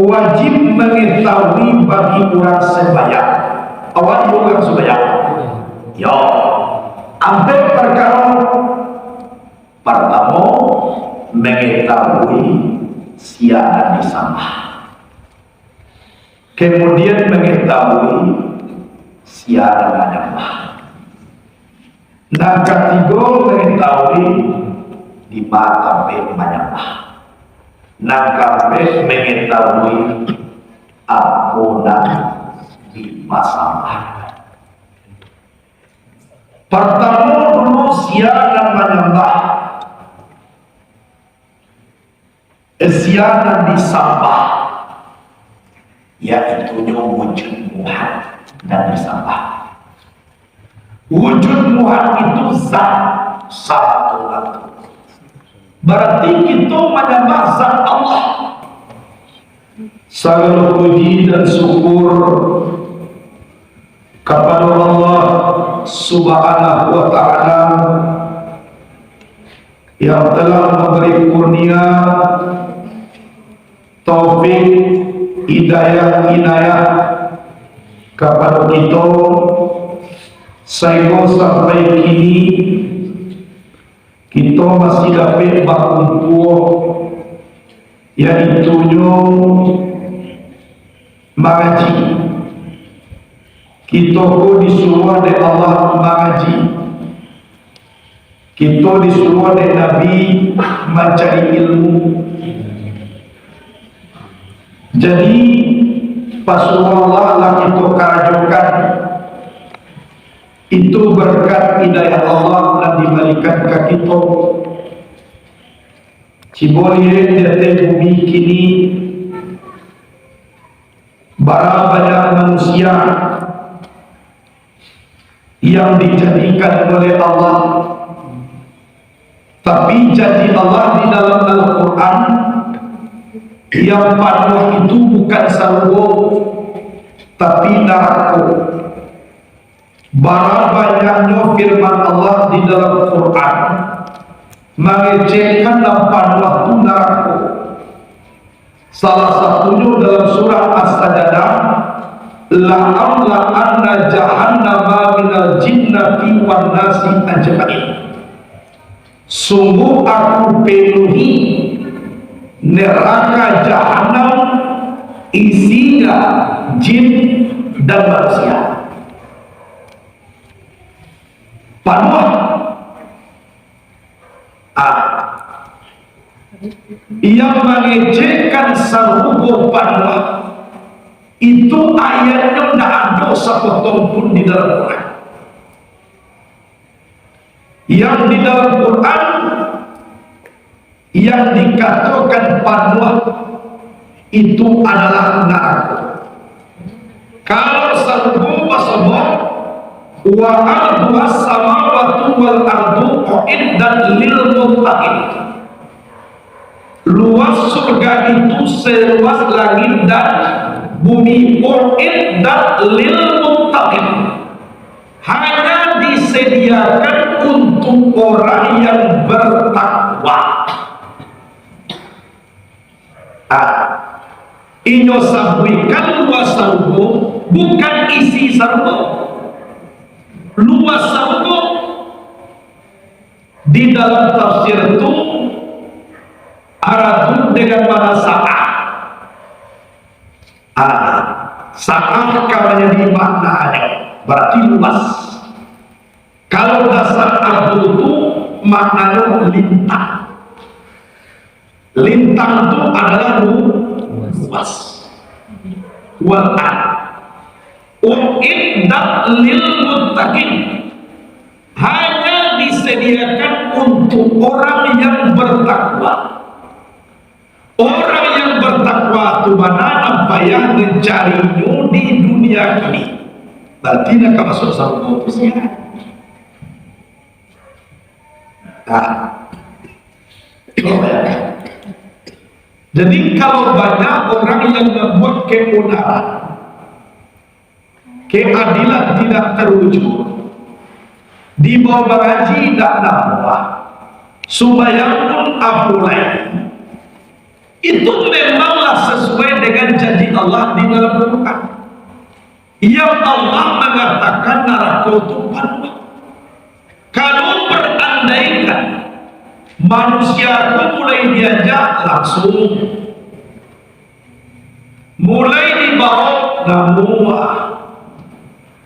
wajib mengetahui bagi orang sembahyang. Awal orang sembahyang. Yo, ambil perkara pertama mengetahui siapa disembah. Kemudian mengetahui siapa menyembah. Nah, ketiga mengetahui di mana menyembah. Nah, keempat mengetahui apa di masalah. Pertama dulu siapa menyembah. Siapa disembah, yaitu wujud Tuhan dan disembah. Wujud Tuhan itu zat satu. Berarti kita menyembah zat Allah. Segala puji dan syukur kepada Allah Subhanahu wa ta'ala yang telah memberi kurnia taufik hidayah kepada kita sehingga sampai kini kita masih dapat berkumpul, yaitu mengaji. Kita pun disuruh oleh Allah mengaji. Kita disuruh oleh Nabi mencari ilmu. Jadi Rasulullah lah kita kerajukan itu berkat hidayah Allah yang diberikan ke kita. Ciboleh di bumi kini barang banyak manusia yang dijadikan oleh Allah, tapi janji Allah di dalam Al-Quran yang panuh itu bukan surga tapi neraka. Barang banyaknya firman Allah di dalam Quran mengecekkan panuh itu neraka. Salah satunya dalam surah As-Sajdah, la'amla anna jahannama minal jinnati wan nasi ajma'in. Sungguh aku penuhi neraka jahanam isinya jin dan manusia. Panuh yang mengejekkan sarugo panuh itu ayatnya tidak ada sepotong pun di dalam Quran. Yang di dalam Quran yang dikatakan panuh itu adalah neraka. Kalau sarugo pasabah wa arduha samawati wal ardu uiddat lil muttaqin. Luas surga itu seluas langit dan bumi. Uiddat lil muttaqin, hanya disediakan untuk orang yang bertakwa. Inyo sabuikan luas sargo bukan isi sargo. Luas sargo di dalam tafsir itu aradun dengan mana saat. Saat kalau di maknanya berarti luas. Kalau dasar ardu itu maknanya lintang. Lintang itu adalah luas. Wa'ad uiddat lil muttaqin, hanya disediakan untuk orang yang bertakwa. Orang yang bertakwa itu mana apa yang mencarinya di dunia ini. Berarti nak masuk surga itu siapa? Jadi kalau banyak orang yang membuat keonaran, keadilan tidak terwujud, di bawah mengaji tidak nampak, sembahyang pun apulai, itu memanglah sesuai dengan Allah di dalam Quran yang Allah mengatakan neraka itu panas. Kalau berandaikan manusia itu mulai diajak langsung, mulai dibawa namua,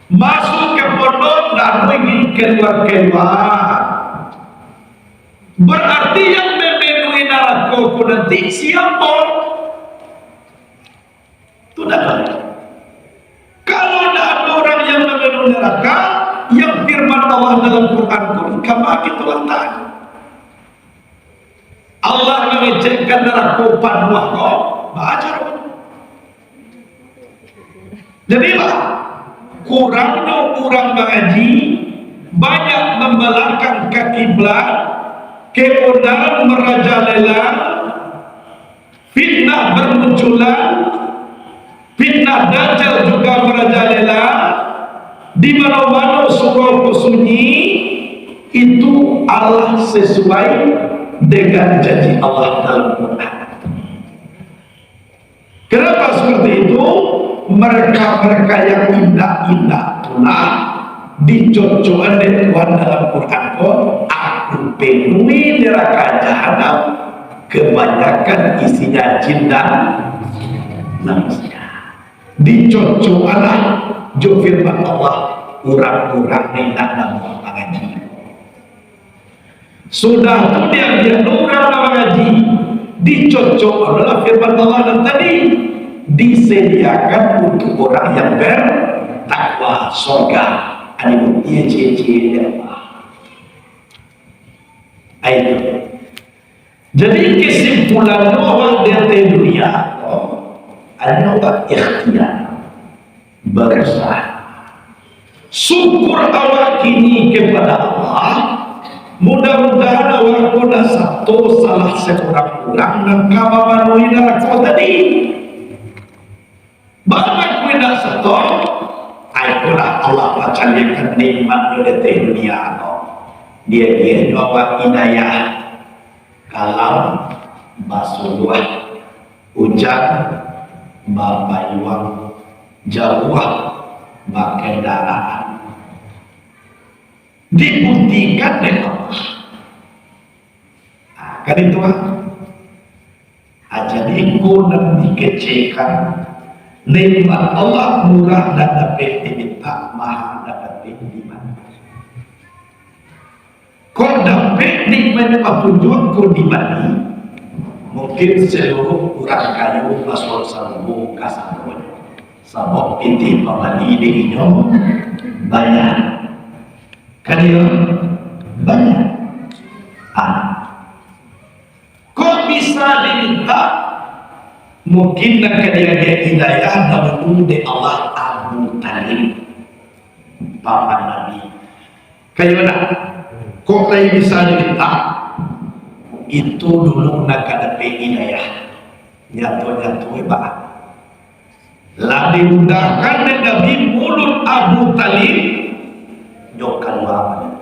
masuk ke pondok dan ingin keluar-keluar, berarti yang memenuhi neraka itu nanti siapa? Itu dah ada. Kalau tidak ada orang yang memenuhi neraka, yang firman Allah dalam Quran pun kama kita letak. Allah mengecekkan neraka panuah kau, baca. Jadi lah, kurangnya orang mengaji, banyak membelakang ke kiblat, kemudian merajalela, fitnah bermunculan, fitnah dajjal juga merajalela, di mana-mana surau sunyi itu Allah sesuai dengan janji Allah dalam Quran. Kenapa seperti itu? Mereka-mereka yang indah-indah itulah dicocokkan dengan dalam Quran pun, aku penuhi neraka jahanam kebanyakan isinya jin dan manusia. Dicocokkanlah jo firman Allah, orang-orang yang nampak mengaji. Sudah tu dia orang mengaji, dicocok adalah firman Allah dan tadi disediakan untuk orang yang bertakwa surga. Ada dia ciri-ciri apa? Ayo. Jadi kesimpulan awal dari dunia, ada ikhtiar berusaha. Syukur awak kini kepada Allah. Mudah-mudahan awak pun satu salah seorang orang dan kamu memenuhi neraka tadi. Bapak kui nak setor, ayolah Allah percayakan nikmat di dunia no. Dia bawa hidayah. Kalau basuh hujan, bapak iwang jauh, kendaraan dibuktikan dengan Allah. Kan itu jadi kunan dikecilkan. Nikmat Allah murah dan dapat diminta, mahal dapat dimana. Kau dapat nikmat petunjuk kau dimana? Mungkin seluruh orang kayu masuk salbu kasarun. Sabab inti pamali dirinya banyak. Kan dia banyak. Kau bisa diminta? Mungkin nak dia hidayah dahulu dari Allah Abu Talib, paman Nabi. Kayak mana? Kok lagi bisa diminta? Itu dulu nak ada hidayah. Nyatu-nyatu hebat. Lah diudahkan Nabi mulut Abu Talib, nyokan apa?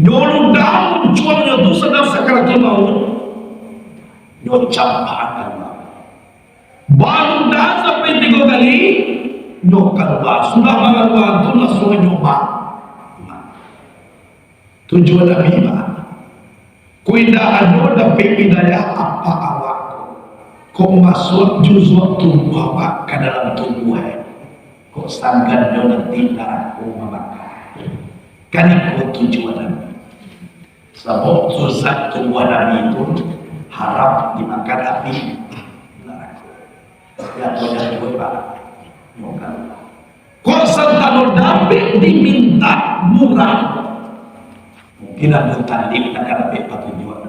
Nyolong daun jualnya tu sedang sakaratul maut. Campakan baru dah sampai 3 kali nyokan sudah malam tu langsung nyoba. Tujuan Nabi kuindah dapat hidayah apa awak kau masuk juzuk tubuh awak ke dalam tubuh kau sangkan nanti darahku membakar. Kan itu tujuan Nabi. Sebab zat tubuh Nabi itu harap dimakan api neraka. Ya banyak juga bukan. Kok santano dapat diminta murah? Mungkin ada tanding akan dapat petunjuk.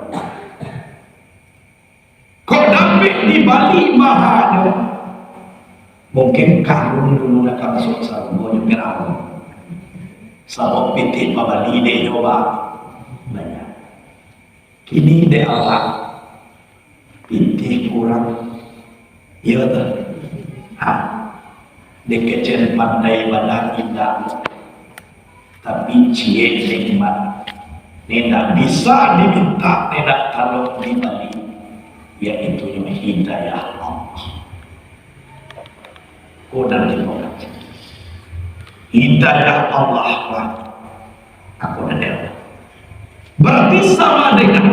Kok dapat di Bali mahal? Mungkin karun dulu nak masuk sarung yang merah. Sabab pitin Bali dia nyoba banyak. Kini dia Allah pinti kurang, iya tak? Dikecil pandai badan indah, tapi cie nikmat, tidak bisa diminta, tidak taruh di Bali, yaitu hidayah Allah. dan dimulai hidayah Allah Pak aku dan dia berarti sama dengan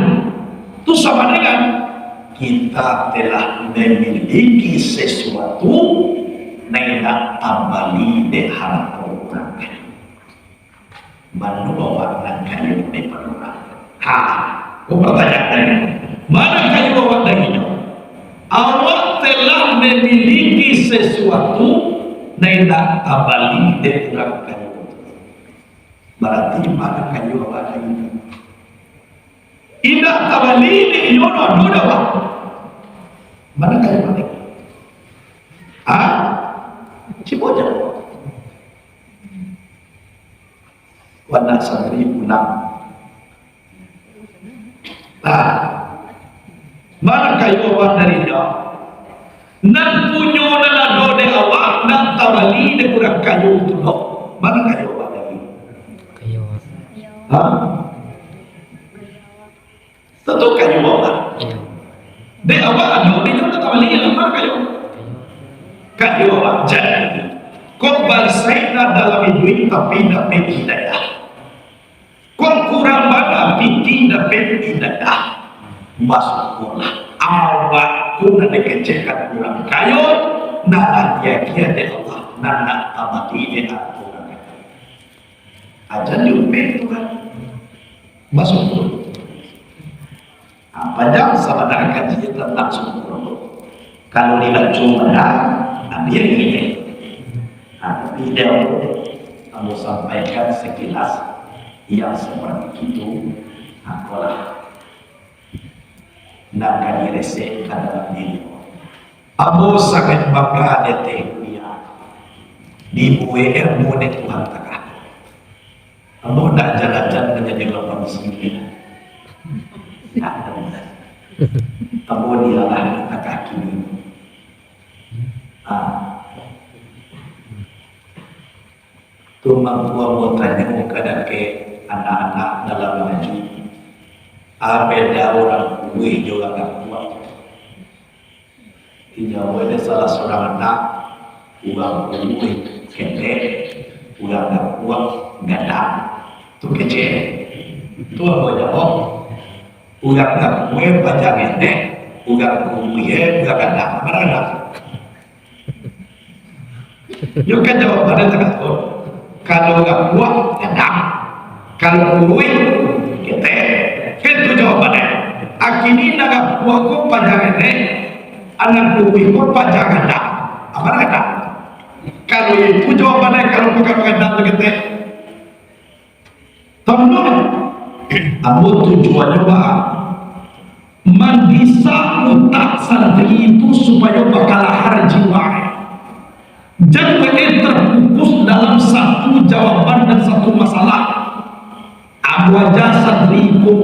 kita telah memiliki sesuatu yang tambali de harapan orang menolak dan kayu de penolak aku bertanya mana kayu awak dan hidup awak telah memiliki sesuatu yang tambali de orang kayu berarti mana kayu awak dan hidup indah tabali de yono doda wa mana kayu mana si bocah warna santri pulang mana kayu awak dari dia nan punyo na dode awak nan tabali de kurang kayu tu mana kayu awak dari tentu kayu awak de awak anu di nyoda tabali mana kayu awak jadi kau bersainah dalam hidup tapi dapat hidayah kau kurang mana piti dapat hidayah masuklah awak tu nak dikecekan kurang kayu nak dia de Allah nak tabati de Allah aja diumpet tu kan masuk apa jam sama dengan kaji tentang sempurna kalau tidak cuma dia ini tapi dia kamu sampaikan sekilas yang seperti itu akulah nak kali resek dalam diri Abu sangat bangga dia tehnya di WM mune Tuhan takah Abu nak jalan-jalan menjadi lubang sendiri Abu dia lah takah kini Tumang tua mau tanya kepada ke anak-anak dalam ngaji beda orang kuih juga gak kuat di Jawa ada salah seorang anak uang kuih kete uang gak kuat gadang itu kece itu apa jawab uang gak kuih baca ngene uang kuih uang gadang mana yuk kan jawabannya tengah tuh kalau gak kuat gadang kalau kuih kete itu jawabannya akhirnya nak kuat kok panjang ini anak kuih kok panjang gadang apa gadang kalau itu jawabannya kalau bukan gadang kete teman-teman kamu tujuannya apa man bisa utak santri itu supaya bakal jiwa jangan terfokus dalam satu jawaban dan satu masalah Abu jasa ribu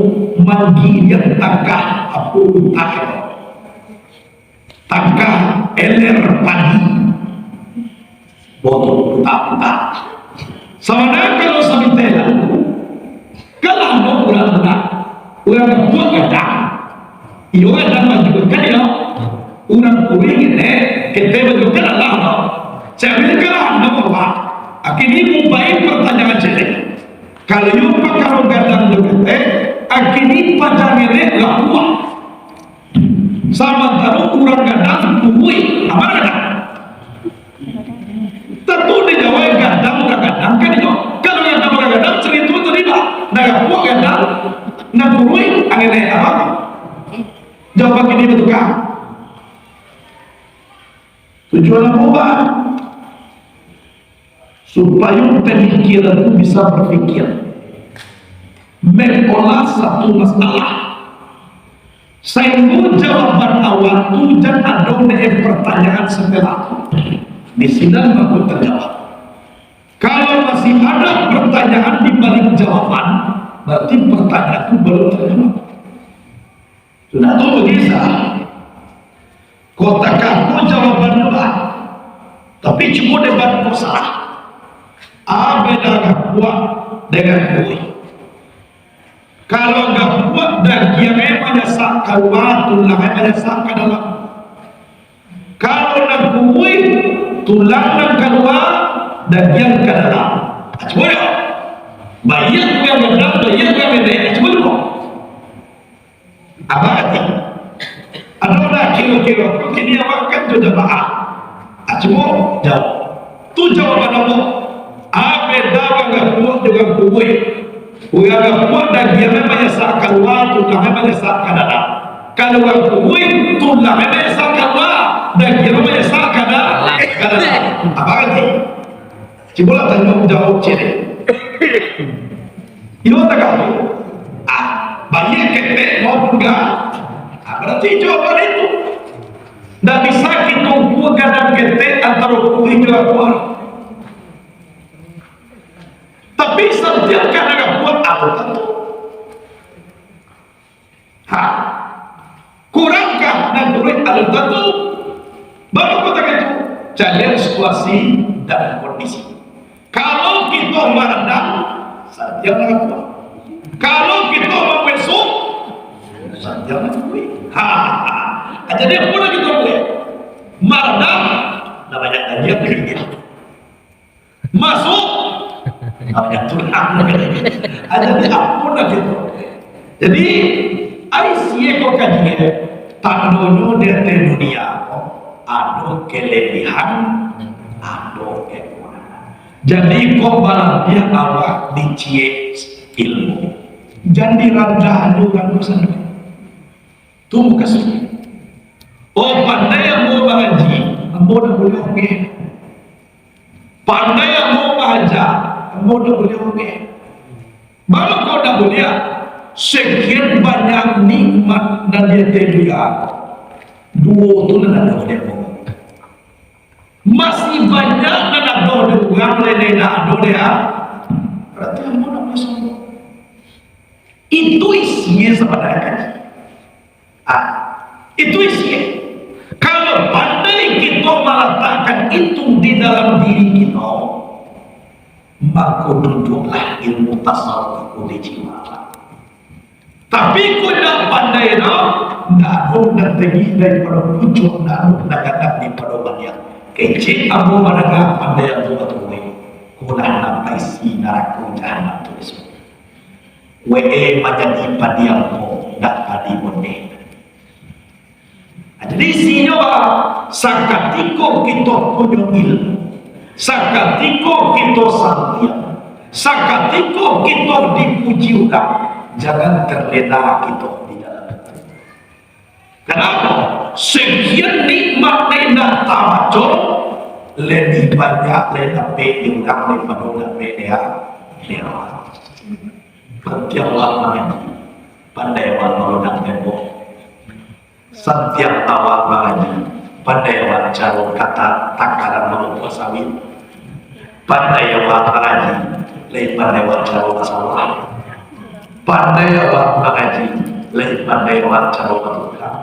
manggil tangkah aku tangkah eler padi bodoh tak sebenarnya kalau sabitela kalau no orang tua kata iyo ada maju kan ya orang kuing ini kita betul Allah saya kalau no apa akhirnya mumpai pertanyaan jelek kalau yupa kalau gadang dekete akhirnya pacarnya gak kuat sama taruh kurang gadang kuih apa gadang tentu di Jawa gadang udah gadang kan itu kalau gadang udah gadang cerita itu tidak nah kuat gadang nah kuih akhirnya apa jawab ini betul kan tujuan apa supaya pemikiran itu bisa berpikir mengolah satu masalah sehingga jawaban awal itu jangan ada pertanyaan setelah di sidang baru terjawab kalau masih ada pertanyaan di balik jawaban berarti pertanyaan itu belum terjawab sudah tahu bisa kota kamu jawaban debat tapi cuma debat salah beda gak kuat dengan kuih kalau gak kuat dan dia memang sangka watul lah memang sangka dalam kalau nak kuih tulang yang keluar dan yang ke dalam. Coba ya, bayang yang dalam, bayang yang beda. Coba dulu. Apa arti? Ada kilo-kilo, kini awak kan sudah bahas. Coba jawab. Tu jawaban apa? Apa dagang nggak kuat dengan kue? Kue nggak kuat dan dia memang nyesal keluar, tulang memang nyesal ke dalam. Kalau kue tulang memang nyesal keluar dan dia memang nyesal ke dalam. Apa arti? Coba lah tanya jawab ciri. Ini tak kau? Banyak ketek maupun enggak? Berarti jawaban itu. Tidak bisa kita ukur kadang ketek antara kue juga kuat. Tapi setiap kadang kuat apa tentu. Kurangkah dan duit ada tentu. Baru kata itu challenge situasi dan kondisi. Kalau kita merendah, saja kuat. Kalau kita membesuk, saja kuat. Jadi apa lagi kita boleh? Merendah, namanya kajian begini. Masuk, namanya tulang. Jadi apa lagi kita? Jadi, aisyah kau kajian, tandonyo dari dunia. Ada kelebihan, ada kekurangan. Jadi kau balasnya awak dicie ilmu. Jangan dirandah juga sana. Tunggu kasih. Oh pandai yang mau mengaji, ambo dah boleh oke. Pandai yang mau baca, ambo dah boleh oke. Baru kau dah boleh. Sekian banyak nikmat dan dia terlihat. Dua tu nak ada boleh. Masih banyak nak ada orang lain nak ada dia. Berarti ambo nak bersama. Itu isinya sebenarnya. Itu isinya. Kalau pandai kita meletakkan itu di dalam diri kita, maka duduklah ilmu tasawuf itu di jiwa. Tapi kalau tidak pandai itu, tidak ada dan tinggi daripada pucuk, tidak ada nak kata daripada banyak. Kecil abu menengah pandai yang betul-betul. Kulah nampai si naraku jahanam tulis. We menjadi padiammu, tidak padi boneh. Jadi isinya sakatiko kita punya ilmu, sakatiko kita santia, sakatiko kita dipuji ulang, jangan terlena kita di dalam itu. Kenapa? Sekian nikmat lena tawajud lebih banyak lena pe ulang daripada ulang pe dia. Setiap orang pandai orang orang tembok. Setiap awak mengaji, pandai awak cara kata takaran mengupas sawit, pandai awak mengaji, lain pandai awak cara masalah, pandai awak mengaji, lain pandai awak cara bertukar,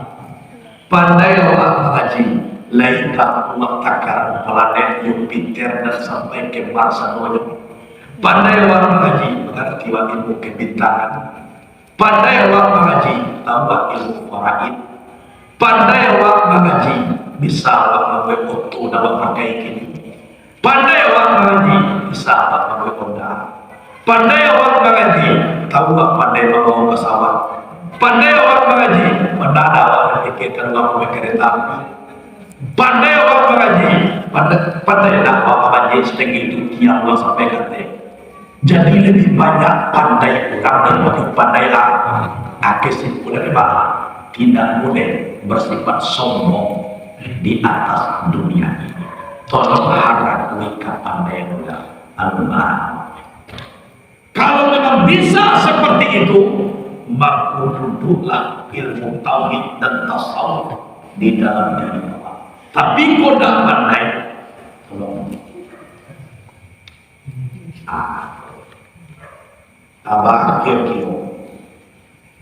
pandai awak mengaji, lain awak takaran planet Jupiter dan sampai ke Mars saja. Pandai awak mengaji, mengerti ilmu kebintangan, pandai awak mengaji, tambah ilmu faraid. Pandai awak mengaji, bisa awak membuat foto dan awak pakai kini. Pandai awak mengaji, bisa awak membuat Honda. Pandai awak mengaji, tahu awak pandai membawa pesawat. Pandai awak mengaji, mendadak awak memikirkan awak membuat kereta api. Pandai awak mengaji, pandai nak awak mengaji setengah itu tiang awak sampai kata. Jadi lebih banyak pandai orang daripada pandai lah. Kesimpulan bahwa tidak boleh bersifat sombong di atas dunia ini. Tolong harap kepandaian Allah. Kalau memang bisa seperti itu, maka duduklah ilmu tauhid dan tasawuf di dalam diri Allah. Tapi kau tidak pandai, tolong. Abah kira-kira,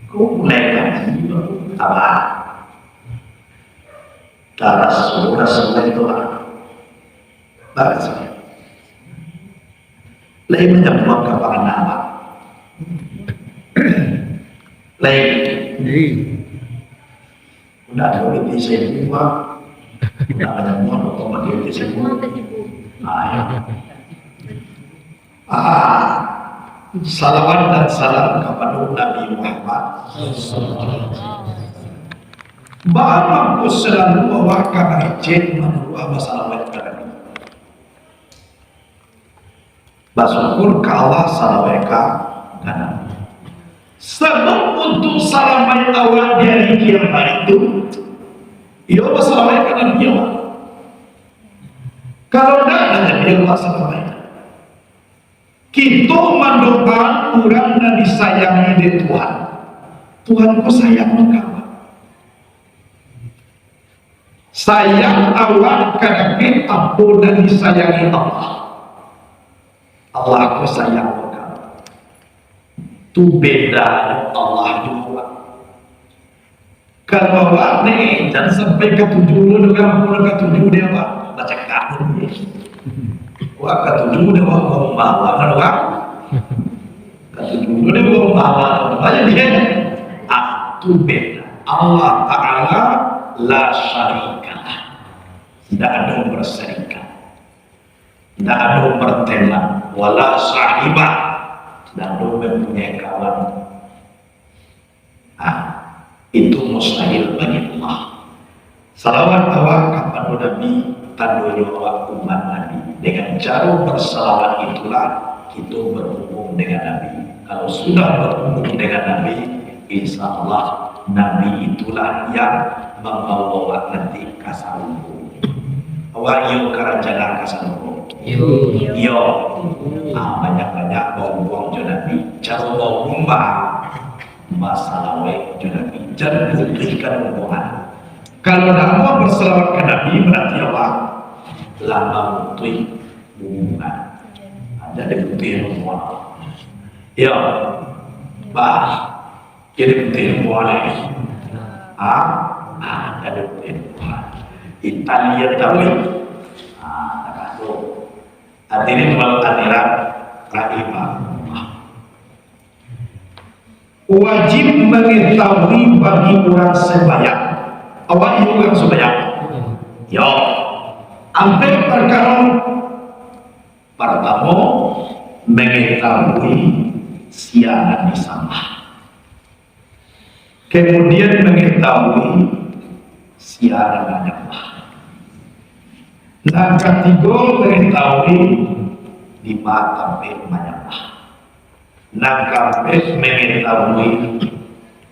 kau mulai kaji, abah. Rasul itu bahasa lain menyebut kepada nama lain udah ada di sini udah menyebut otomatis Gitu Semua sih. tersibuk. Salawat dan salam kepada Nabi Muhammad. Bapak selalu bawakan izin menurut masalah mereka. Bersyukur ke Allah salaweka karena sebab untuk salamai awal dari kiamat itu, ia bersalamai karena dia. Kalau tidak, dia bersalamai. Kita mendoakan orang yang disayangi oleh Tuhan. Tuhan kau sayang engkau. Sayang awak karena kita dan disayangi Allah. Allah kau sayang engkau. Itu beda Allah juga. Kalau awak nih jangan sampai ketujuh dengan pulang ketujuh dia pak baca kafir. Wah ketujuh dia mau bawa kan orang. Ketujuh dia mau bawa banyak dia. Itu beda. Allah Taala la syarikalah. Tidak ada yang berserikat. Tidak ada yang berteman. Wala sahibah. Tidak ada yang mempunyai kawan. Itu mustahil bagi Allah. Salawat awak kepada Nabi, tandanya awak umat Nabi. Dengan cara bersalawat itulah kita berhubung dengan Nabi. Kalau sudah berhubung dengan Nabi, insya Allah Nabi itulah yang membawa nanti kasalubung. Awak yo kerajaan kasalubung. Yo. Banyak-banyak buang-buang jo Nabi. Cara buang masalah jo Nabi. Jangan berikan hubungan. Kalau nama berselawat ke Nabi berarti apa? Lama mutui hubungan. Ada bukti hubungan. Ya, jadi bukti hubungan. Ada bukti hubungan. Italia tapi, tak tahu. Hadirin wal hadirat rahimah. Wajib mengetahui bagi orang sembahyang. Awak itu orang sembahyang. Ya. Ambil perkara pertama mengetahui siapa disembah. Kemudian mengetahui siapa menyembah. Dan ketiga mengetahui di mana tempat menyembah. Nakapes mengetahui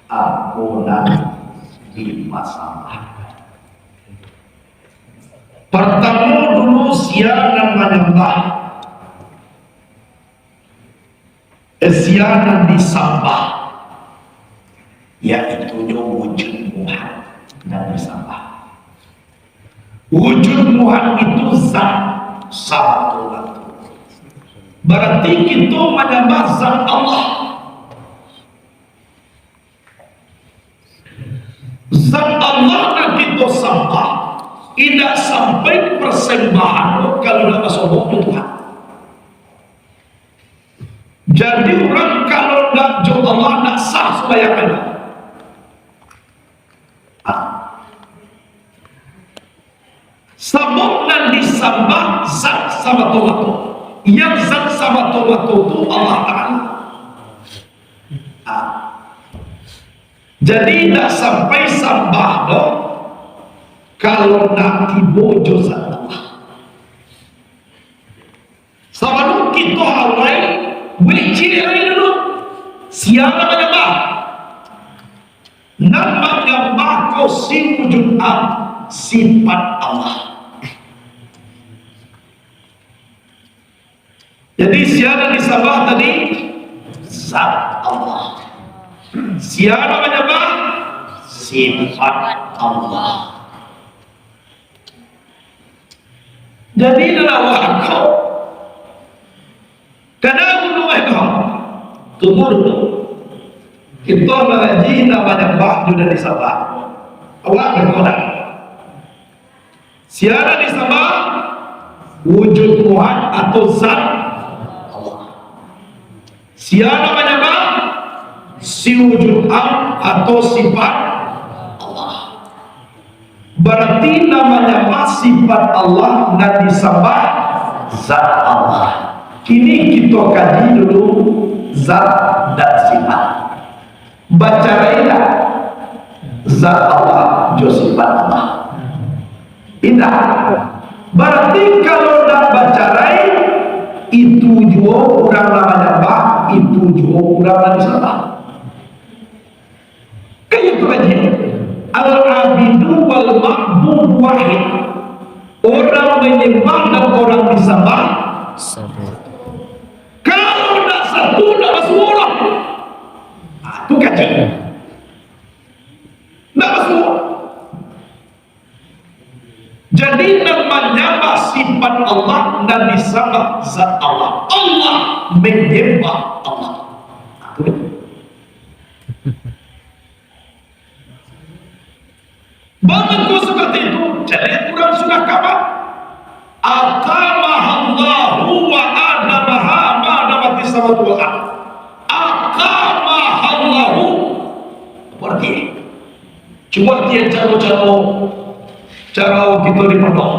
ampunan di masalah. Pertama dulu siapa menyembah, siapa disembah, yaitu wujud Tuhan dan disembah. Wujud Tuhan itu zat satu. Berarti kita menyembah zat Allah. Zat Allah yang kita sembah tidak sampai persembahan kalau tidak sombong Tuhan. Jadi orang kalau tidak jauh Allah tidak sah supaya kena. Sebab dan disembah zat sama Tuhan. Yang zat sama Tuhan itu Allah Ta'ala. Jadi tidak sampai sembah dong kalau nanti bojo zat Allah. Sebab kita hawai wiciri dulu siapa menyembah nama menyembah kau si wujud sifat Allah. Jadi siapa disembah tadi? Zat Allah. Siapa menyembah? Sifat Allah. Jadi dalam waktu kadang dulu tunggu kita mengaji namanya bah sudah disembah. Awak berkodak. Siapa disembah? Wujud Tuhan atau zat siapa menyembah? Si wujud atau sifat Allah. Berarti namanya sifat sifat Allah dan disembah zat Allah. Kini kita kaji dulu zat dan sifat. Baca railah zat Allah jo sifat Allah. Indah. Berarti kalau nak baca rai itu juga orang nama nyembah, itu juga orang nama disembah. Kayak itu aja. Al-abidu wal ma'bud wahid. Orang menyembah dan orang disembah satu. Kalau tak satu tak masuk orang. Itu kaji. Tak masuk. Jadi namanya sifat Allah dan disembah zat Allah. Allah menyembah Allah. Bagaimana seperti itu? Jadi kurang sudah kabar. Aqamahallahu wa adamaha ma'adamati samawati wal ardh. Aqamahallahu. Berarti cuma dia cara kita di pondok.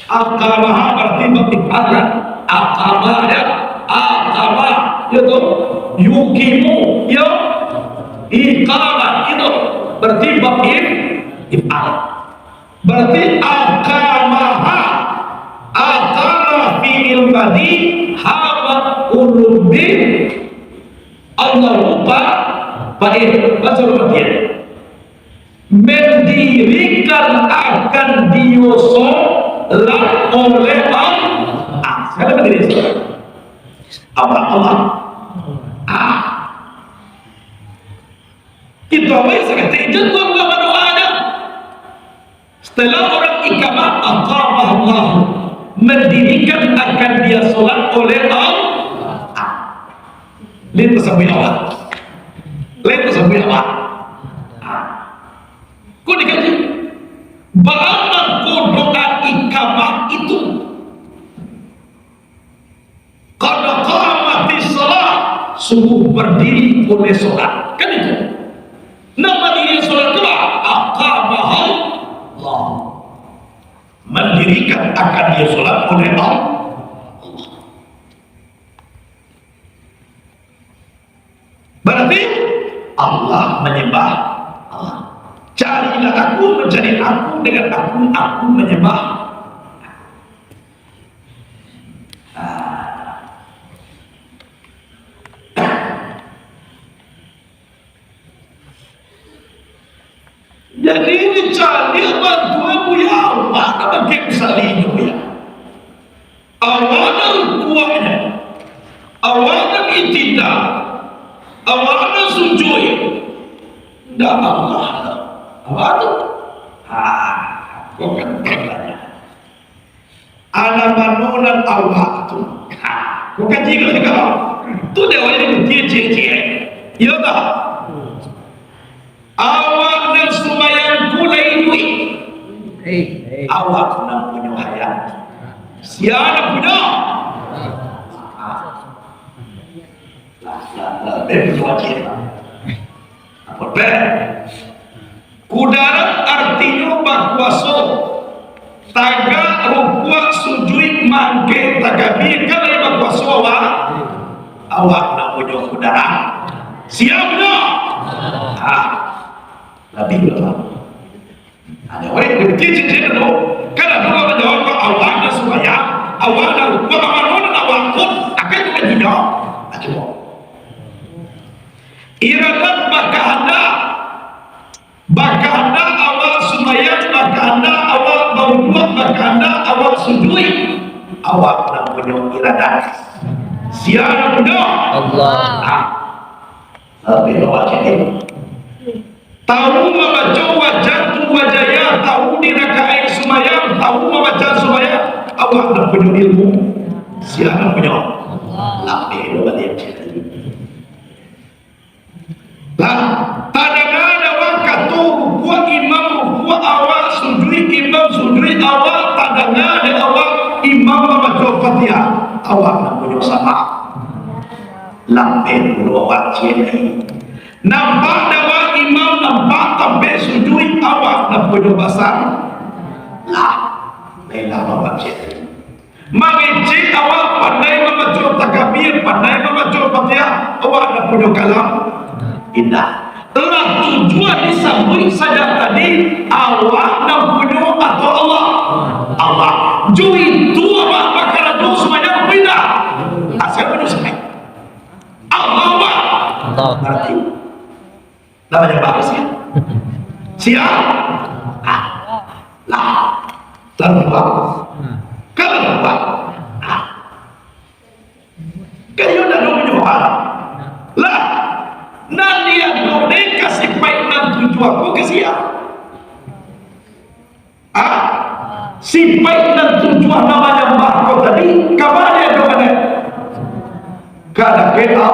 Aqamaha berarti beribadah. Aqama ya. Aqama itu yukimu ya. Iqamah itu berarti if'al. Berarti aqamaha aqama fi'il madi haba ulubi Allah lupa baik baca berarti mendirikan akan dioso lah oleh Allah. Siapa mendirikan? Allah. Kita bisa kata itu Allah berdoa. Setelah orang iqamah aqamah Allah mendirikan akan dia solat oleh Allah. Lain tersebut Allah. Kau dikaji bagaimana kau doa iqamah itu qad qamatis salat sungguh berdiri oleh solat kan itu nama diri solat itu aqamah Allah mendirikan akan dia solat oleh Allah. Berarti Allah menyembah Allah. Carilah aku mencari aku dengan aku menyembah. Jadi dicari bantuan ya Allah, apa yang salihnya ya? Awalnya kuatnya, awalnya itidal, awalnya sujud, dah Allah. Apa tu? Kau kan katanya. Ana manunan Allah tu. Kau kan jika kau tu dia orang dia cie. Ya tak? Awak dan sumayan kulainui. Awak nak punya hayat. Siapa punya? Apa? Kudarat artinya bakwaso taga rukua sujud mangke tagabi kalau bakwaso awak nak punya kudarat siapa lebih berapa ada orang berkecil tu kalau dulu menjawab awak nak supaya awak nak rukua mana awak pun akan juga tidak acuh iradat bakanda awal sumayat, bakanda awal berbuat, bakanda awal sujud, awak nak punya iradat. Siapa punya? Allah. Tapi awak cakap. Tahu membaca wajah tu wajahnya, tahu di rakaat sumayat, tahu membaca sumayat, awak nak punya ilmu. Siapa punya? Allah. Tapi awak dia cakap. Lah, tak ada waktu rukuk imam rukuk awal sujud imam sujud awal tak ada awal imam membaca Fatihah awak nak punya sama lampen dulu awak ciri nampak awak imam nampak sampai sujud awak nak punya basar lah ilah membaca. Mengincik awak pandai membaca takbir, pandai membaca Fatihah, awak nak punya kalam indah. Telah tujuan disambung saja tadi, awak nak punya atau Allah. Allah. Jo itu awak bakal do semuanya pindah. Asal punya sampai. Allah. Berarti namanya bagus ya. Siap? Lalu bagus. Kalau bapak, kayo na nung menyuhan, lah, nanti yang nung kasih baik nan tujuan ko kasi si baik nan tujuan namanya mbak ko tadi, kapan dia doang ni? Kada kita,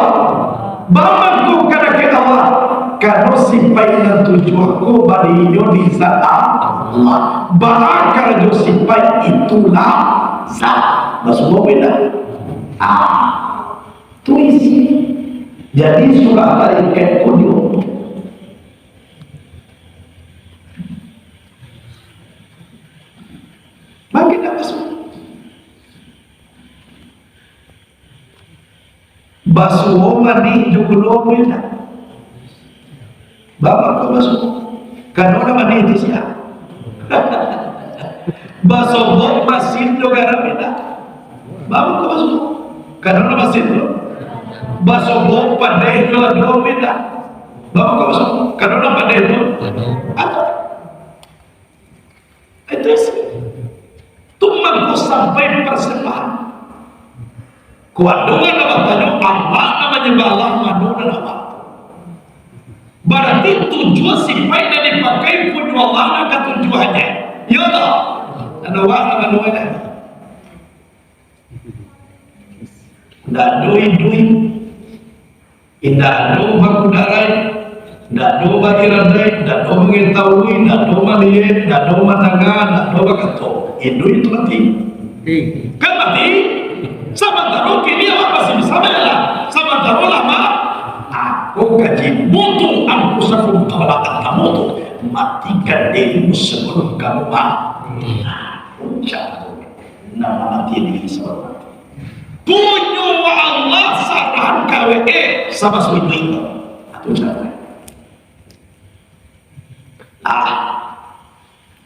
baman ko kada kita Allah, kalau si baik nan tujuan ko bali Indonesia Allah, bahkan kalau si baik itulah sah, masuk beda. Tu isi. Jadi surah tarikat kudu. Makin dah masuk. Basuh mandi jukulo beda. Bapak kau masuk. Kalau orang mandi itu siapa? Basobok masin do garam beda. Bapak kau masuk. Karena masin do. Basobok pandai do beda. Bapak kau masuk. Karena pandai do. Atau itu sih. Tumangku sampai persembahan. Kuadungan nama tanya Allah namanya balah manunan Allah. Berarti tujuan sifat yang dipakai pun Allah nak tujuannya. Ya tak? Ada orang nama doanya. Ndak dui, indah do bakudarai, ndak do bakiradai, ndak do mengetahui, ndak do melihat, ndak do mendengar, ndak do bakato. Itu mati. Kan mati? Sama taruh kini awak masih bisa bela. Sama taruh lama. Aku kaji mutu aku sebelum kawalakan kamu tu matikan dirimu sebelum kamu mati. Ucap nama mati diri sebelum mati. Punya Allah saran KWE sama suami. Atau cara.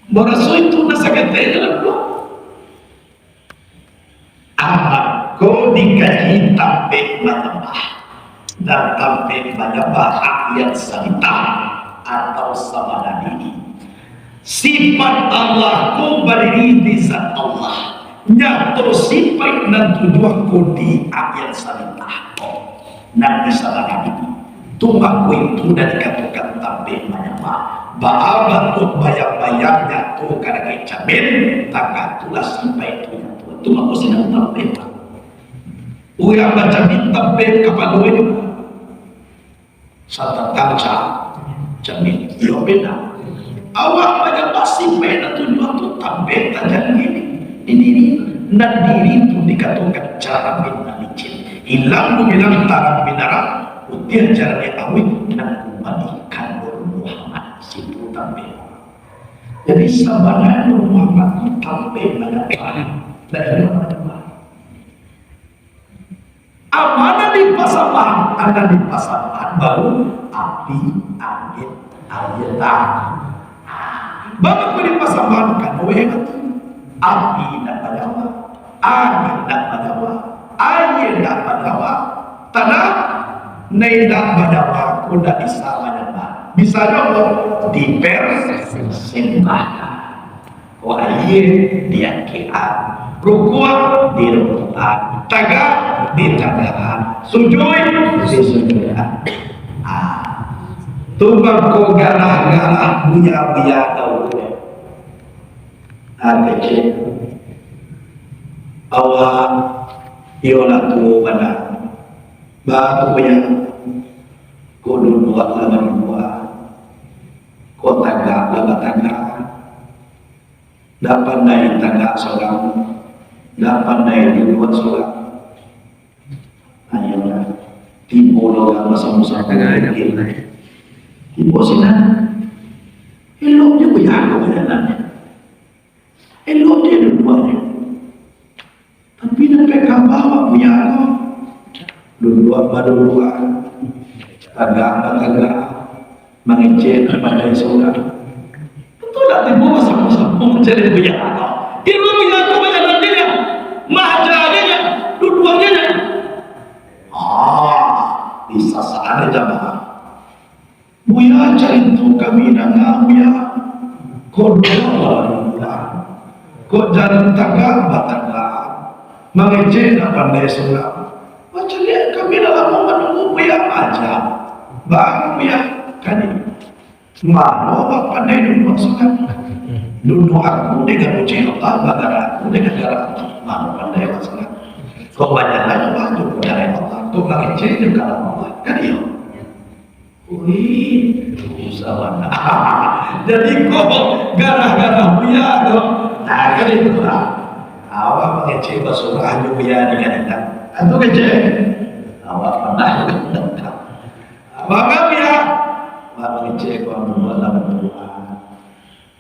Berasu itu nasa kata dalam doa. Kau dikaji sampai menambah dan sampai menambah hak yang sanita atau sama ini. Sifat Allah kau berdiri di zat Allah. Nyata sifat dan tujuan kau di hak yang sanita. Nanti sama ini. Tuhan kau itu dan dikatakan sampai menambah. Bahwa untuk bayang-bayangnya tu kada kecaben tak tulah sampai itu. Tuhan kau sedang sampai. Uya baca bintang bed kapal dua ini satu kaca jamin iyo beda awak pada pasti beda tujuan tu tambah tajam ini dan diri itu dikatakan cara bina licin hilang bilang tarang binara utia cara diawit dan kembalikan Muhammad situ tambah. Jadi sebenarnya Muhammad itu tambah banyak dari mana amanah di pasaman, ada di pasaman baru api, angin, air, bapak di pasaman kan hebat. Api dan panjawa, angin dan panjawa, air dan panjawa, tanah nedak panjawa, kuda bisa panjawa. Bisa dong dipersembahkan. Air dia kira, rukuk di rukukan, tagak di tagakan, sujud di sujudan. Tumpang ko garah-garah buya-buya tahu ya. Kecil. Awak iola tu pada batu yang kudu buat lawan buat kota tagak lawan tagak. Dapat naik tagak seorang, dapat naik di luar seorang. Ayolah, timbo logang masa-masa tagak timbo sina. Elok juga ya kebenarannya. elok dia dua-duanya. Tapi sampai kabar punya aku dua-dua tangga mengecek pada surga. Betul tak tiba sama-sama mencari punya aku. Ilmu punya aku banyak nantinya, mahajanya, dua-duanya. Bisa saat jamaah. Buya cari tu kami nanga buya. Kau dua, kau jalan tangga batangga, mengecek pandai surga. Macam lihat kami dalam menunggu buya aja, bang buya kani. Malu pandai dulu surga. Dulu aku dengan uji Allah, bagar aku dengan darah Allah. Malu pandai surga. Kau banyak lagi waktu dari Allah, kau mengecek juga Allah, kan ya? Wih, usaha. Jadi kok gara-gara punya kok, kan itu lah. Awak mengecek surga hanya punya dengan kita. Atau kecek, awak pernah. Awak punya, awak mengecek kau membuat berdua.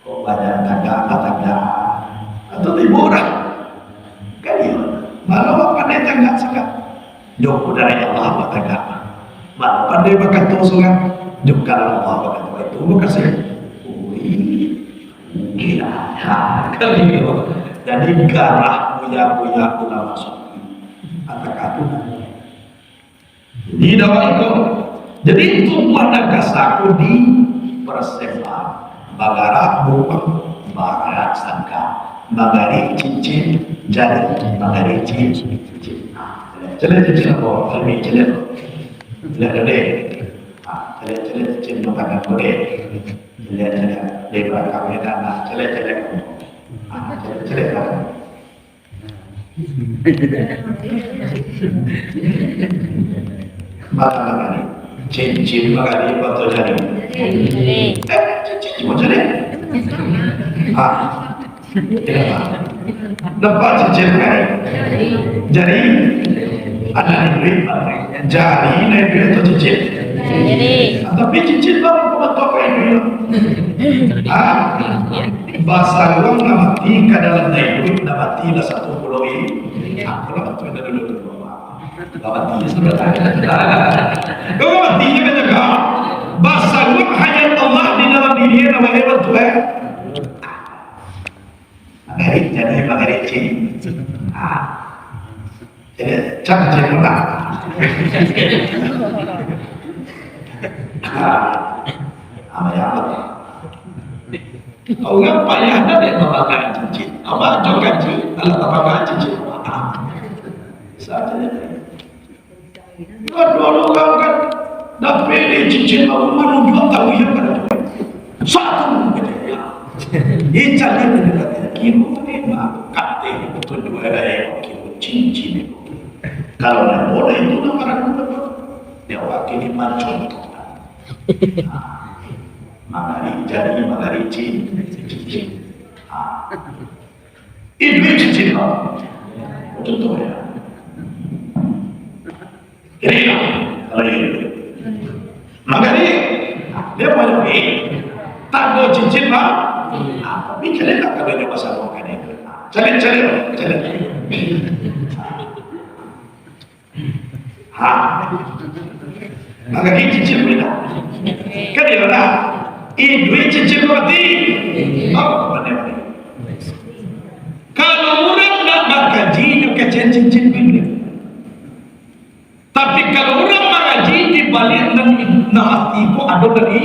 Kau banyak tangga, atau liburan, kan ya? Malah awak pandai tangga sangat. Jauh dari Allah awak tangga. Malah pandai makan tu sangat. Jauh dari Allah awak tangga itu. Makasih. Gila. Kan itu. Jadi garah buya ulama sufi. Kata-kata. Di dalam itu. Jadi itu pada kasaku di persema. Bagara bukan bagara sangka. Bagari cincin jadi bagari cincin. Celah cincin apa? Kami celah. Celah deh. Celah cincin bukan apa deh. Celah lebar kami tanah. Celah. Celah. Bagari cincin bagari apa jadi? Cincin cuma jadi. Dapat cincin hari jari ada duit jari naik duit atau cincin tapi cincin baru apa ini bahasa uang namati ke dalam naik duit namati lah 1 pulau ini aku lah betul dari dulu namati sebenarnya kau namatinya kan jaga bahasa uang hanya Allah di dalam diri nama hebat tu Magarit jadi magarit cing, jadi cak cing mana? Apa ya apa? Kau yang payah dah dia memakai cincin, apa cokan cincin, kalau tak pakai cincin, saja. Kau dulu kan dapat cincin aku mana dua tahu yang ada satu ya. Ini jadi kilo lima kate betul dua kilo cincin. Kalau nak boleh itu nak barang betul. Dia wakili macam tu. Magari cincin. Ini cincin lah. Betul ya. Ini lah kalau ini. Magari dia boleh tak ada cincin lah. Tapi jalan tak kalau dia pasal makan itu. Jalan. Maka ini cincin boleh tak? Kan dia lah. Ini duit cincin mati. Apa mana? Kalau orang nak mengkaji dekat cincin boleh. Tapi kalau orang mengkaji di balik nak itu ada dari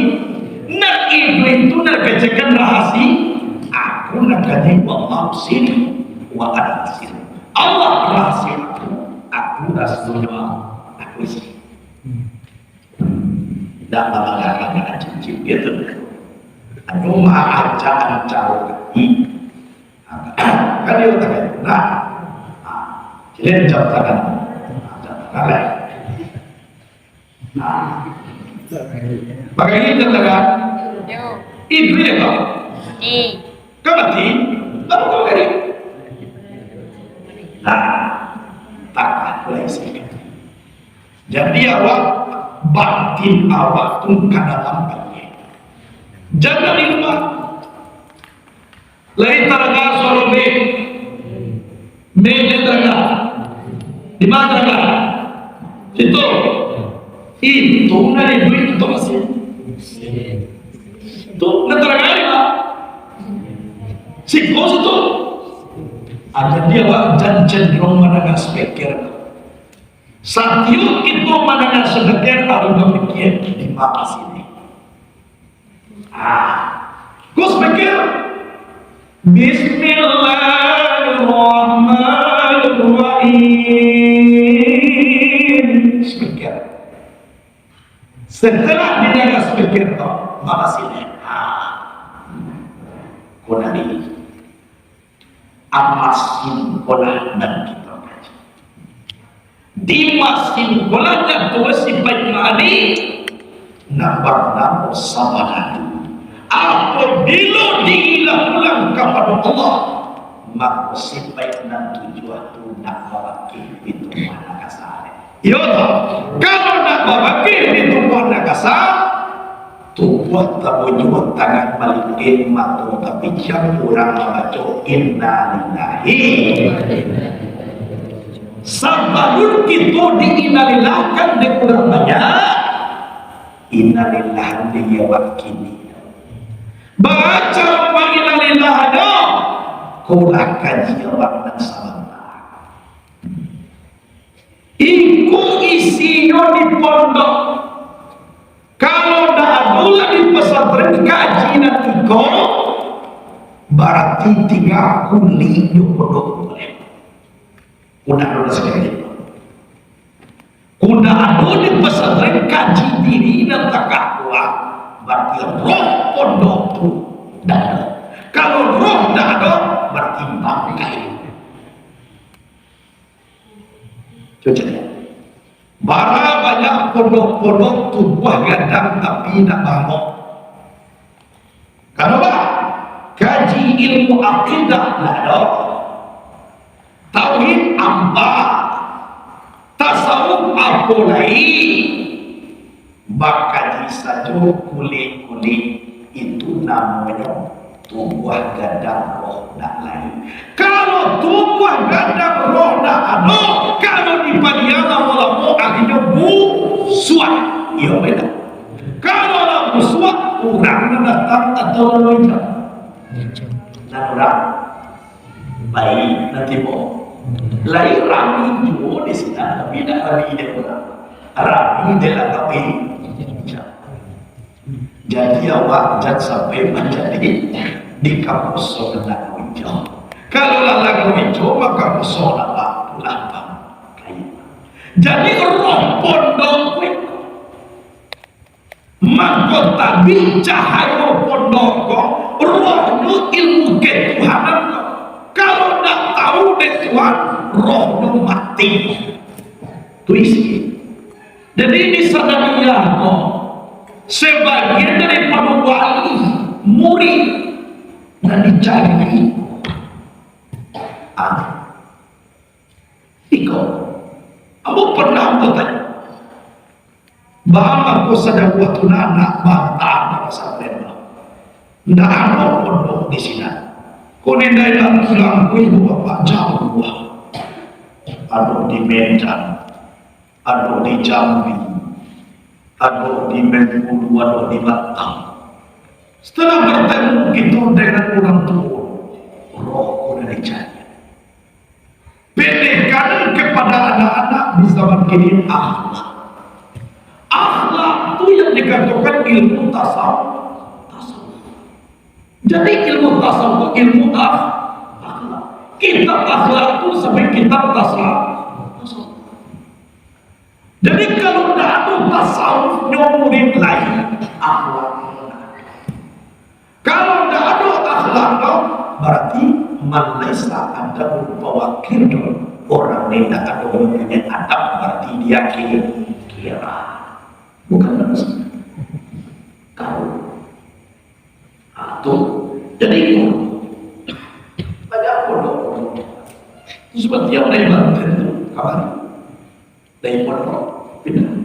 nak itu nak kajikan rahasi. Aku nak kaji Allah sini wa ana sini. Allah rahsia aku rasulnya aku sini. Dah mengatakan cincin itu. Anu maha ancang ini. Kan dia katakan, nah, jadi jawab tangan, tangan. Bagaimana katakan? Itu ya kau. Kau mati, apa kau kari? Nah, takkan boleh sih. Jadi awak batin awak tu kada lambat. Jangan lupa. Lain taraga sorobe Menetraga. Di mana Traga? Situ. Itu nari duit itu masih. Itu netraga ini Pak. Si bos itu ada dia Pak cenderung menengah speaker. Satiu itu menengah sedekah ada demikian di mana sini. Gus pikir Bismillahirrahmanirrahim. Speaker. Setelah dijaga speaker toh, maka sini. Konani amasin kolah dan kita kaji. Di masin kolahnya tua si baik mani nampak nama samadhan. Apabila diilang-ulang kepada Allah, maka si baik dan tujuan tu nak mewakil itu mana kasar. Ya kalau nak mewakil itu mana kasar, tu buat tak buat tangan balikin matu tapi jam orang membaca inna lillahi. Sebelum kita diinalilahkan di kurang banyak, innalillahi liyawakini. Baca innalillahana, kau kaji orang dan sahabat. Iku isinya di pondok. Kalau dah adula di pesantren kaji dan iko, berarti 30 pondok boleh. Udah sekali. Udah ada di pesantren kaji diri dan takwa, berarti roh pondok tu dah ada. Kalau roh dah ada, berarti bangkai. Coba lihat. Bara banyak pondok-pondok tubuh gadang tapi tak bangun. Kenapa? Kaji ilmu akidah tak ada. Tauhid apa? Tasawuf apa lain? Bakaji saja kulit-kulit itu namanya tubuh gadang roh tak lain. Kalau tubuh gadang roh tak ada, kalau di padiana ulama akhirnya busuat, ia beda. Kalau nak busuat, orang datang atau orang dan orang baik nanti mau. Lain rami juga di sini, tapi tidak rami dia orang. Rami dia lah tapi. Jadi awak jangan sampai menjadi di kampus soal hijau. Kalau lagu hijau maka musuh apa lambang kayu. Jadi roh pondok itu, maka tadi cahaya pondok rohnya ilmu ketuhanan. Kalau tak tahu Tuhan, rohnya mati. Tuisi. Jadi di sana dia sebagian daripada wali murid dan dicari Iko kamu pernah bertanya bahwa aku sedang buat anak bantah dan pesantren tidak ada pondok di sini kau nendai dan pulang ibu bapak jauh ada di Medan, ada di Jambi, ada di Bengkulu, ada di Batam. Setelah bertemu kita dengan orang tua, roh udah dicari. Pendekatan kepada anak-anak di zaman kini akhlak. Akhlak itu yang dikatakan ilmu tasawuf. Jadi ilmu tasawuf ilmu akhlak. Kitab akhlak itu sampai kitab tasawuf. Jadi kalau tidak ada tasawuf murid lain akhlak. Kalau tidak ada akhlak berarti malaysia ada wakil orang yang tidak ada punya adab berarti dia kira bukan manusia. Kau atau jadi banyak pondok seperti yang dari Banten itu kabar dari pondok pindah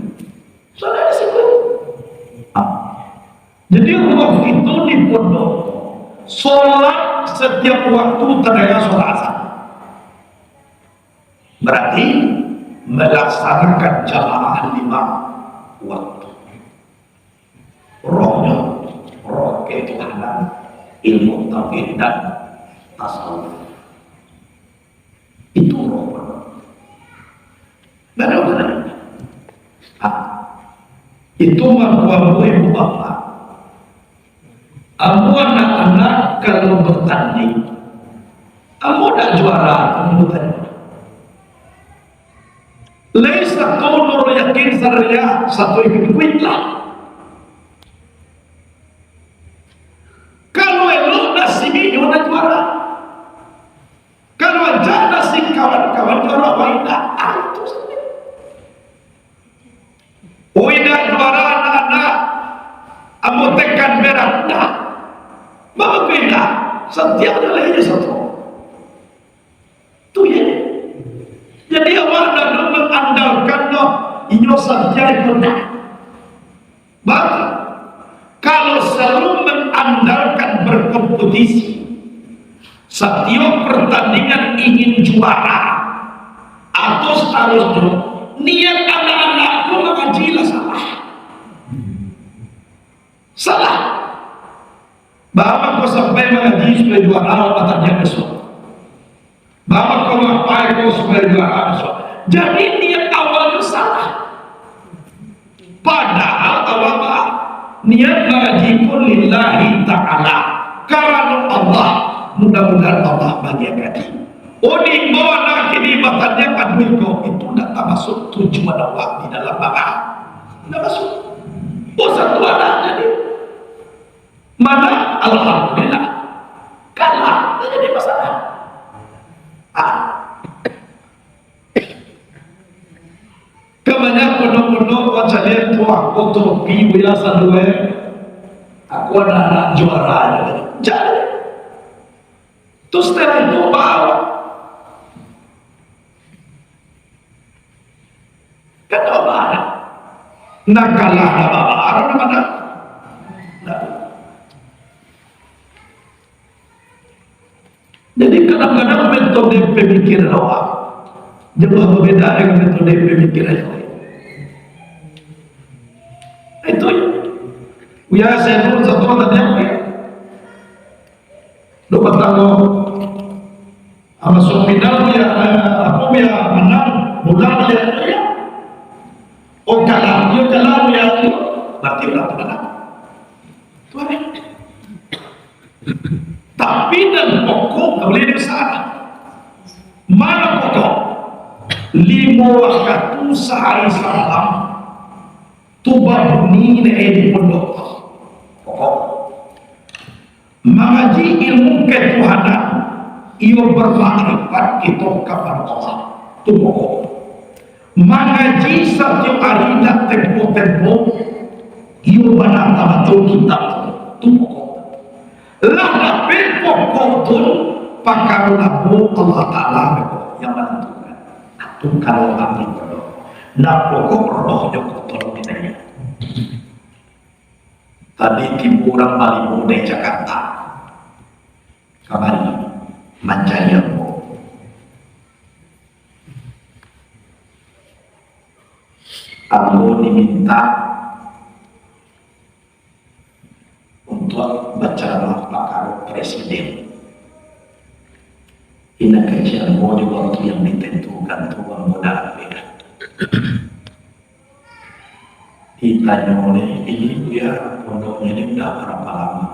sana di situ. Jadi roh itu di pondok sholat setiap waktu terdengar sholat asar. Berarti melaksanakan jamaah 5 waktu. Rohnya roh ketuhanan, ilmu tauhid dan tasawuf. Itu roh. Benar-benar. Itu mampu ibu bapak. Amu anak-anak kalau bertanding, amu tak juara, amu bertanding. Laisa qaulur yakin sarya satu ikut lah. Kalau elok nasibi juara juara. Kalau aja nasib kawan-kawan juara waidah itu saja. Waidah juara anak-anak, amu tekan merah dah. Mama beda, setiap adalah ini satu. Itu ya. Jadi awak dah mengandalkan noh, inyo saja itu dah. Baik. Kalau selalu mengandalkan berkompetisi, setiap pertandingan ingin juara, atau seharusnya niat anak-anakku mengajilah salah. Salah. Bapak kau sampai mengaji supaya juara matanya besok. Bapak kau ngapain kau supaya juara besok. Jadi niat awalnya salah. Padahal awal niat mengaji pun lillahi ta'ala. Karena Allah, mudah-mudahan Allah bahagiakan. Oh di bawah nak ini matanya padui kau itu tak masuk tujuan awak di dalam bapak. Tak masuk. Oh satu anak jadi. Mana alhamdulillah kalah, tak jadi masalah. Kebanyakan pondok-pondok macam itu aku topi biasa dua, aku anak juara jadi. Terus setelah itu bawa, kata mana? Nak kalah nak bawa, orang mana? Jadi kadang-kadang metode pemikiran awak jauh berbeda dengan metode pemikiran yang lain. Itu ya saya dulu satu tadi apa ya? Dapat tahu sama suaminya ya aku ya menang bulan ya. Oh kalah ya berarti berapa menang? Tuh tapi dan pokok boleh besar. Mana pokok? 5 waktu sehari semalam. Tuba bunyi di pondok. Pokok. Mengaji ilmu ketuhanan. Ia bermakrifat kita kepada Allah. Itu pokok. Mengaji setiap hari dan tempo-tempo. Ia benar-benar kitab. Itu pokok. Lah dapet pokok tu pakar labu Allah Ta'ala yang menentukan. Itu kalau ambil pokok. Nah pokok roh yang kotor kita. Tadi timburan Malibu dari Jakarta. Kamari Manjaya. Aku diminta untuk baca pakar presiden. Ini kajian di waktu yang ditentukan Tuhan mudah beda. Ditanya oleh ini ya pondoknya ini sudah berapa lama?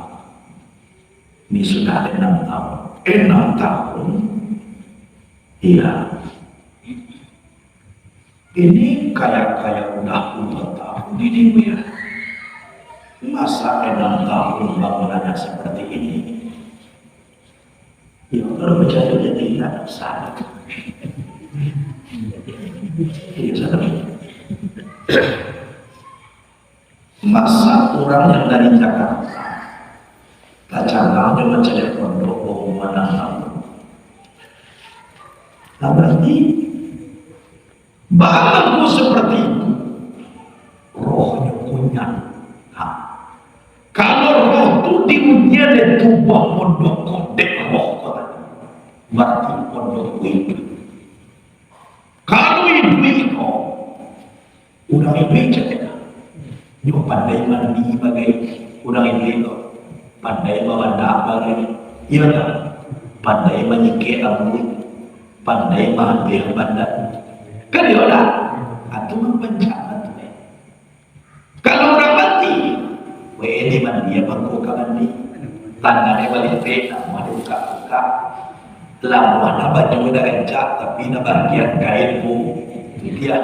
Ini sudah 6 tahun. 6 tahun? Iya. Ini kayak udah 2 tahun ini ya. Masa 6 tahun bangunannya seperti ini? Ya kalau menjadi tidak salah. Ya salah. Masa orang yang dari Jakarta, kacangnya mencari pondok mana tahun. Nah berarti bahanku seperti itu, rohnya punya. Kalau roh itu diujian itu pondok kodek roh kota, berarti pondok itu. hidup kau. Orang hidup cakap. Dia pandai mandi bagai orang hidup. Pandai memandang bagai. Iya tak? Pandai menyikir rambut. Pandai mengambil badan. Kan dia orang. Itu mempencana tu. Kalau orang mati, ini mandi apa kau mandi? Tangan dia balik peta, madu buka. Lama baju dah encak, tapi nak bagian kain pun dia.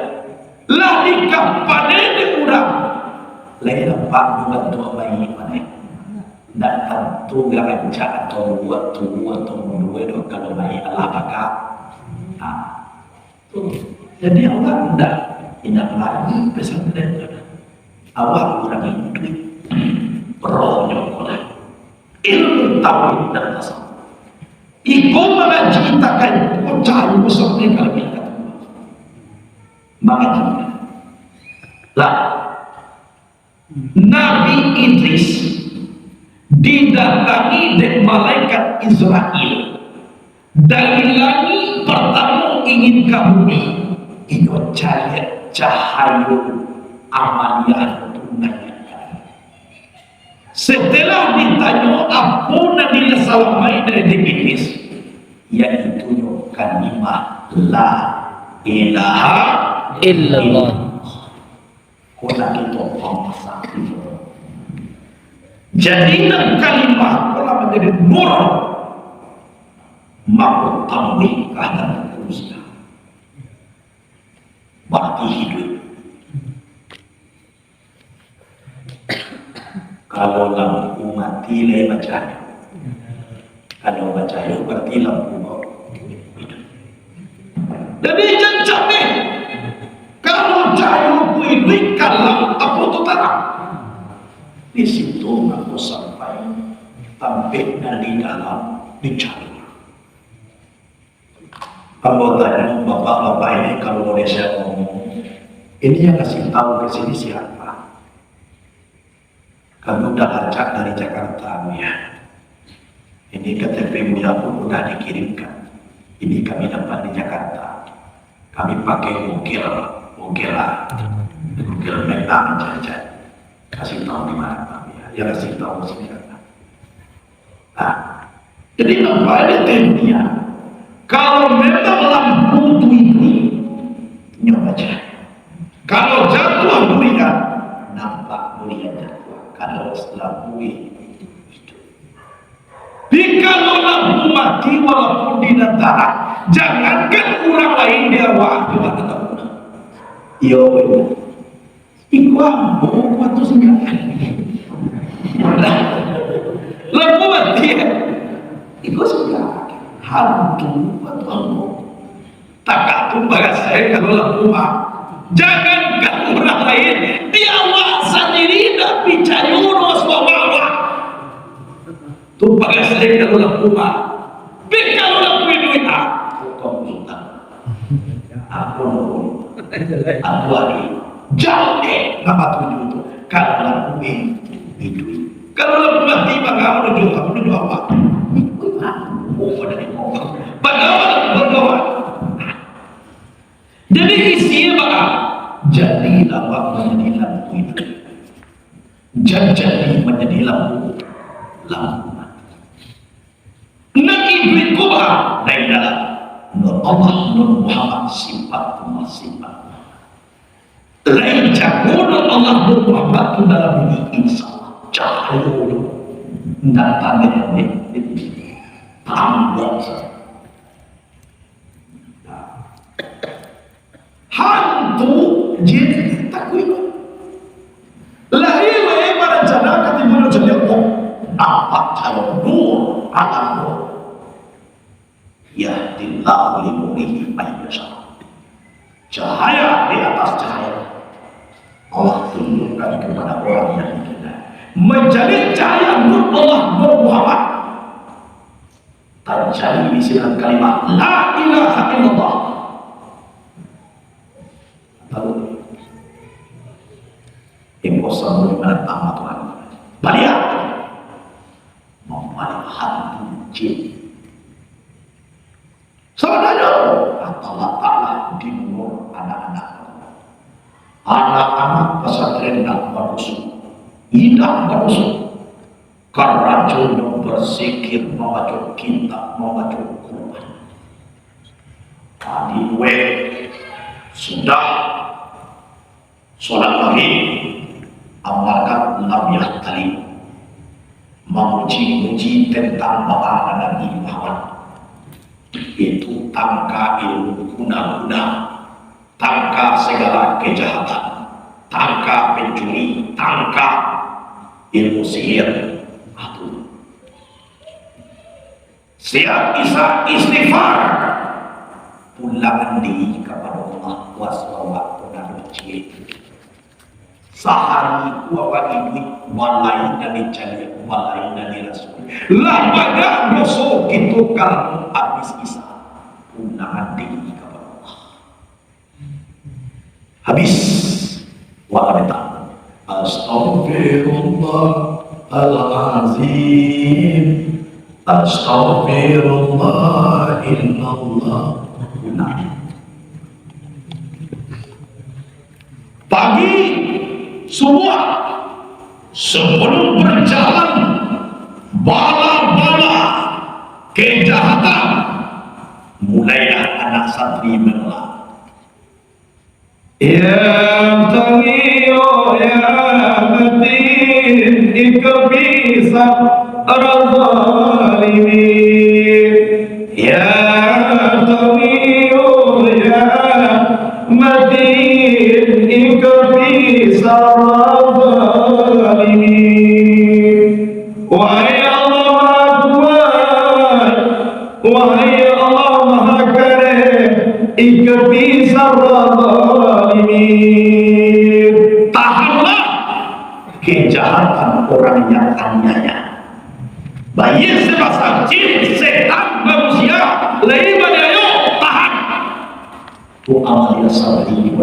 Lah di kapan ini kurang. Lain nampak membantu bayi mana? Tak tentu gak encak atau buat tua atau dua dok kalau bayi Allah pakak. Jadi Allah tidak lagi pesan dari awak kurang duit rohnya Allah ilmu tauhid dan tasawuf ikut mengajikan percaya besar ni kalau kita kata mengajikan lah Nabi Idris didatangi dari malaikat Israel dari langit pertama ingin ke bumi ini cahaya amalia tunanya. Setelah ditanya apa Nabi Salamai dari Iblis, yaitu kalimat la ilaha illallah. Kona kita bangsa. Jadi kalimat kalau menjadi nur, maka tamwi akan teruskan. Bakti hidup. Kalau lampu mati leh macam, kalau macam berarti lampu hidup. Jadi jangan ni, kalau cahaya hidup kalau apa tu terang, di situ aku sampai tampil di dalam dicari. Kalau tanya bapak-bapak ini kalau boleh saya ngomong, ini yang kasih tahu ke sini siapa? Kami udah acak dari Jakarta ya. Ini KTP Mulia pun udah dikirimkan. Ini kami dapat di Jakarta. Kami pakai Google Map aja. Kasih tahu di mana kami ya. Ya kasih tahu sini kan. Nah, jadi nampak ada dia. Kalau memang lampu ini nyoba aja. Kalau jatuh mulia, nampak mulia jatuh. Kalau lampu itu. Kalau lampu mati walaupun di antara, jangankan orang lain dia waktu atau tahu. Yo, iku ambo waktu sengaja. Lampu mati, iku sengaja. Hantu atau Allah tak bagas saya kalau lampu jangankan orang lain dia awak sendiri tak percaya orang semua tu bagas saya kalau lampu tapi kalau lampu itu kau minta aku lagi jauh nama tujuh itu kalau lampu itu kalau lampu mati maka kamu menuju apa Bagaimana? Jadi isinya apa? Jadilah menjadi lampu itu. Jadi menjadi lampu mati. Nak iblis kubah dari dalam Nur Allah Nur Muhammad sifat lain jago Nur Allah Nur Muhammad itu dalam ini insya cahaya dan tanda ini tambah hantu jadi takut lahir berencana ketimbang jadi apa kalau nur alam nur ya dillahu limurihi mayyasha cahaya di atas cahaya Allah tunjukkan kepada orang yang dikenal menjadi cahaya nur Allah Nur Muhammad terjadi di silang kalimat la ilaha illallah. Tahu impossible di mana tamat Tuhan balik membalik hantu jin saudara Allah Ta'ala dinur anak-anak pesantren dan manusia tidak manusia karena yang bersikir membaca kitab membaca Quran tadi sudah sholat maghrib amalkan lamiyah tali memuji-muji tentang bahasa Nabi Muhammad itu tangka ilmu guna-guna, tangka segala kejahatan, tangka pencuri, tangka ilmu sihir. Siap isa istighfar, pulang diri kepada Allah waswawat penarci. Sehari kuawak duit walai dari cari walai dari rasul. Lah baga dosa gitu kalau habis isa pulang diri kepada Allah. Habis wa'alaikum astaghfirullahalazim astaghfirullah illallah. Pagi semua sebelum berjalan bala-bala kejahatan mulailah anak santri menolak. Ya Tamiyo ya Matin ikbisa al-zalimin. Ya Tamiyo ya Matin ikbisa al-zalimin. Wahai Allah Maha Kuat, wahai Allah Maha Karim, ikbisa al-zalimin. Tahanlah kejahatan orang yang aniaya. Bayi sebasar jin, setan, manusia, lain badayo, tahan. Itu amalia sabri.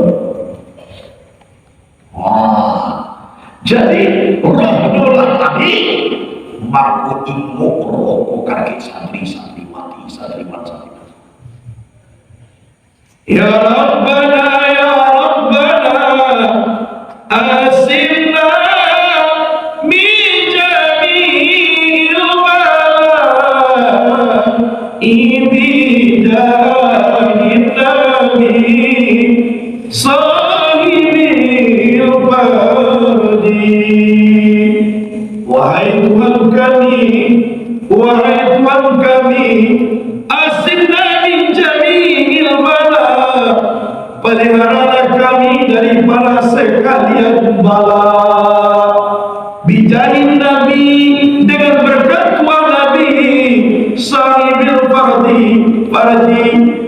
Jadi roh dolar tadi mampu ingok roh kaki santri mati santri. Ya Rabbana ya Rabbana asimna min jami'il ini jahin nabi sahibil fardi. Wahai Tuhan kami asimna min jami'il bala, peliharalah kami daripada sekalian bala. Bijahin Nabi, dengan berkat Tuhan Nabi sahibil fardi,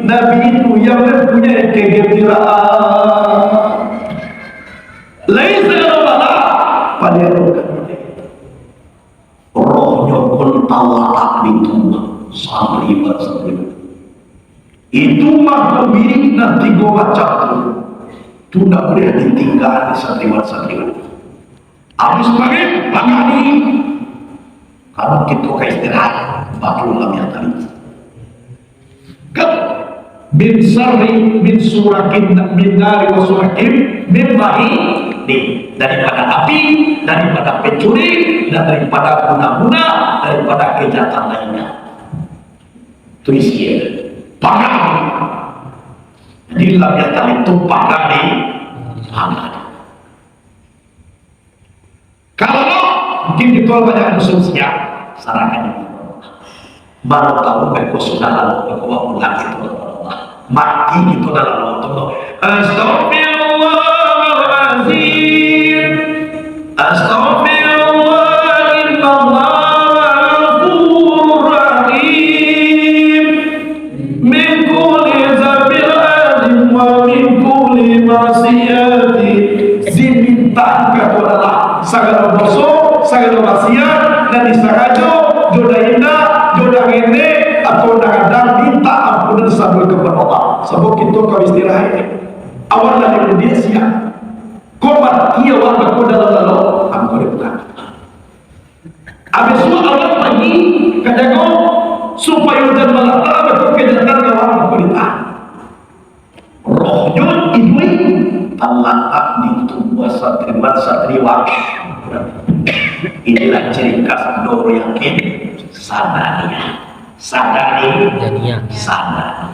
Nabi itu yang mempunyai kegembiraan. Lain segala bala peliharalah kami. Rohnya kontawalak itu santri. Itu mah pemilik nanti gua baca itu tidak boleh ditinggal di santriwan. Habis maghrib pagi kalau kita ke istirahat batul lamiyah tadi kan min sarri min surakin min nari wa surakin min mahi daripada api, daripada pencuri, dan daripada guna-guna, daripada kejahatan lainnya. Itu isinya pagar. Jadi lamiyah tali itu pagar di hangat. Kalau mungkin ditolak banyak khususnya sarankan baru tahu mereka sudah lalu bahwa pulang itu mati itu dalam Allah. Astagfirullahaladzim, astagfirullah, innallaha ghafurur rahim, min kulli dzambil azim wa min kulli maksiatin. Diminta kepada Allah segala dosa, segala maksiat, dan disengaja jodoh indah, jodoh ini atau kadang minta ampunan sambil kepada Allah. Sebab kita kau istirahat ini awal dari dia siap komat ia waktu kau dalam lalu aku dibuka habis itu awal pagi kadang kau supaya hujan melata betul kejahatan kawan aku ditahan roh Allah abdi tua satriwan satriwan. Inilah ciri khas Nurul Yakin Sadariyah. Sadari, sadar.